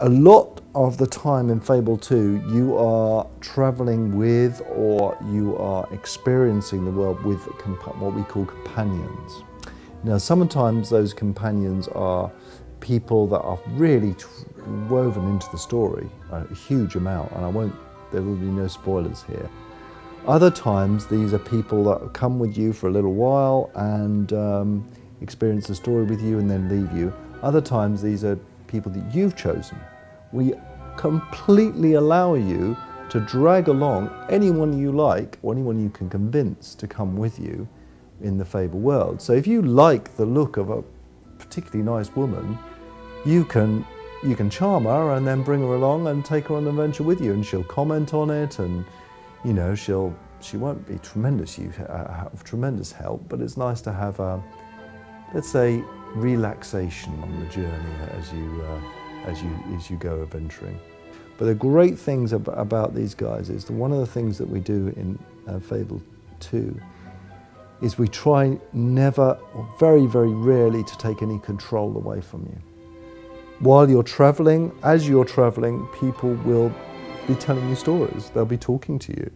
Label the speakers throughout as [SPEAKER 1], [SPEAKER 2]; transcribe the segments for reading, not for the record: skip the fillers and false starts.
[SPEAKER 1] A lot of the time in Fable 2, you are traveling with, or you are experiencing the world with what we call companions. Now, sometimes those companions are people that are really woven into the story, a huge amount, and there will be no spoilers here. Other times, these are people that come with you for a little while and experience the story with you and then leave you. Other times, these are people that you've chosen. We completely allow you to drag along anyone you like or anyone you can convince to come with you in the Fable world. So if you like the look of a particularly nice woman, you can charm her and then bring her along and take her on an adventure with you, and she'll comment on it, and you know, she won't be tremendous help, but it's nice to have a, let's say, relaxation on the journey as you go adventuring. But the great things about these guys is that one of the things that we do in Fable 2 is we try never, or very, very rarely, to take any control away from you. While you're traveling, as you're traveling, people will be telling you stories. They'll be talking to you.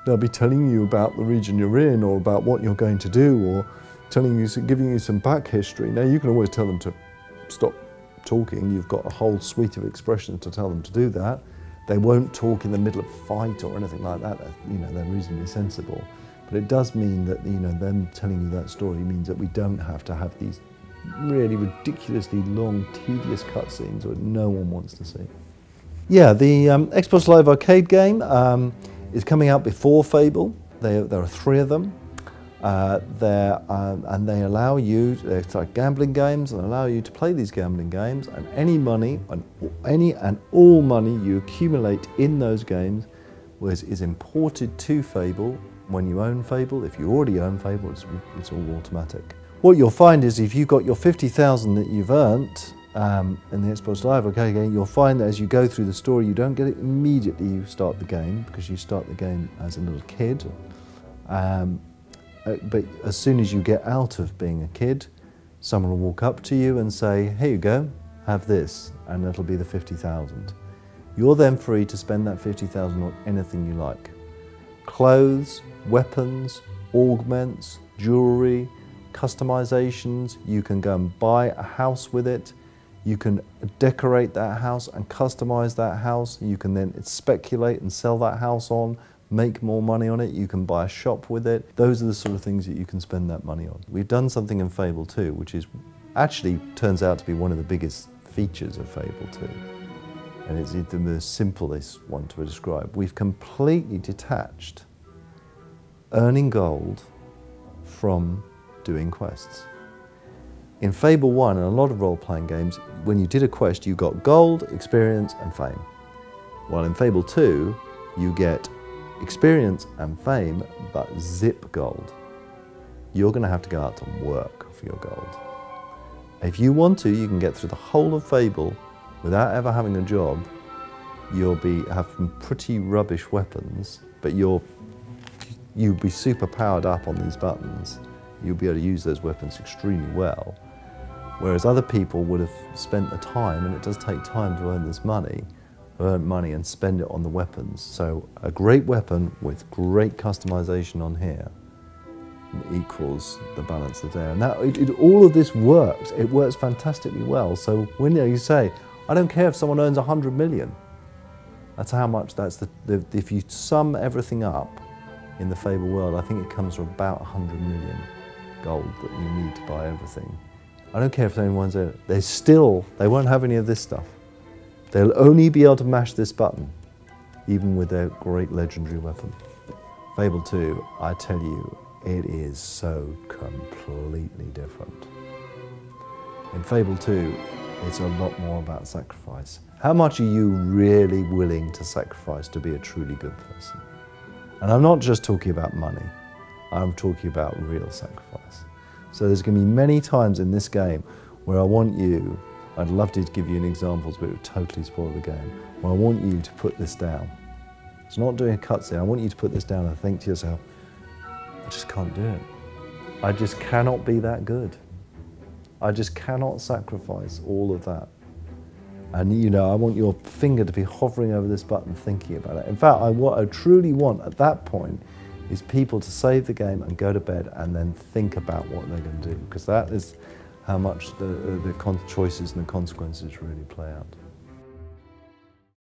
[SPEAKER 1] They'll be telling you about the region you're in, or about what you're going to do, or telling you, giving you some back history. Now, you can always tell them to stop talking. You've got a whole suite of expressions to tell them to do that. They won't talk in the middle of a fight or anything like that. You know, they're reasonably sensible. But it does mean that, you know, them telling you that story means that we don't have to have these really ridiculously long, tedious cutscenes that no one wants to see. Yeah, the Xbox Live Arcade game is coming out before Fable. There are 3 of them. And they allow you, they're like gambling games, and allow you to play these gambling games, and any money, and all money you accumulate in those games is imported to Fable when you own Fable. If you already own Fable, it's all automatic. What you'll find is if you've got your 50,000 that you've earned in the Xbox Live Arcade game, you'll find that as you go through the story, you don't get it immediately you start the game, because you start the game as a little kid. But as soon as you get out of being a kid, someone will walk up to you and say, "Here you go, have this," and that'll be the 50,000. You're then free to spend that 50,000 on anything you like. Clothes, weapons, augments, jewelry, customizations. You can go and buy a house with it. You can decorate that house and customize that house. You can then speculate and sell that house on, make more money on it. You can buy a shop with it. Those are the sort of things that you can spend that money on. We've done something in Fable 2, which is actually turns out to be one of the biggest features of Fable 2. And it's the most simplest one to describe. We've completely detached earning gold from doing quests. In Fable 1 and a lot of role-playing games, when you did a quest, you got gold, experience, and fame. While in Fable 2, you get experience and fame, but zip gold. You're going to have to go out and work for your gold. If you want to, you can get through the whole of Fable without ever having a job. You'll have pretty rubbish weapons, but you'll be super powered up on these buttons. You'll be able to use those weapons extremely well. Whereas other people would have spent the time, and it does take time to earn this money, and spend it on the weapons. So a great weapon with great customization on here equals the balance of there. And all of this works. It works fantastically well. So when you say, I don't care if someone earns 100 million, that's how much, if you sum everything up in the Fable world, I think it comes to about 100 million gold that you need to buy everything. I don't care if anyone's there, they won't have any of this stuff. They'll only be able to mash this button, even with their great legendary weapon. Fable 2, I tell you, it is so completely different. In Fable 2, it's a lot more about sacrifice. How much are you really willing to sacrifice to be a truly good person? And I'm not just talking about money, I'm talking about real sacrifice. So there's going to be many times in this game where I'd love to give you examples, but it would totally spoil the game, where I want you to put this down. It's not doing a cutscene, I want you to put this down and think to yourself, I just can't do it. I just cannot be that good. I just cannot sacrifice all of that. And you know, I want your finger to be hovering over this button thinking about it. In fact, what I truly want at that point is people to save the game and go to bed and then think about what they're going to do, because that is how much the choices and the consequences really play out.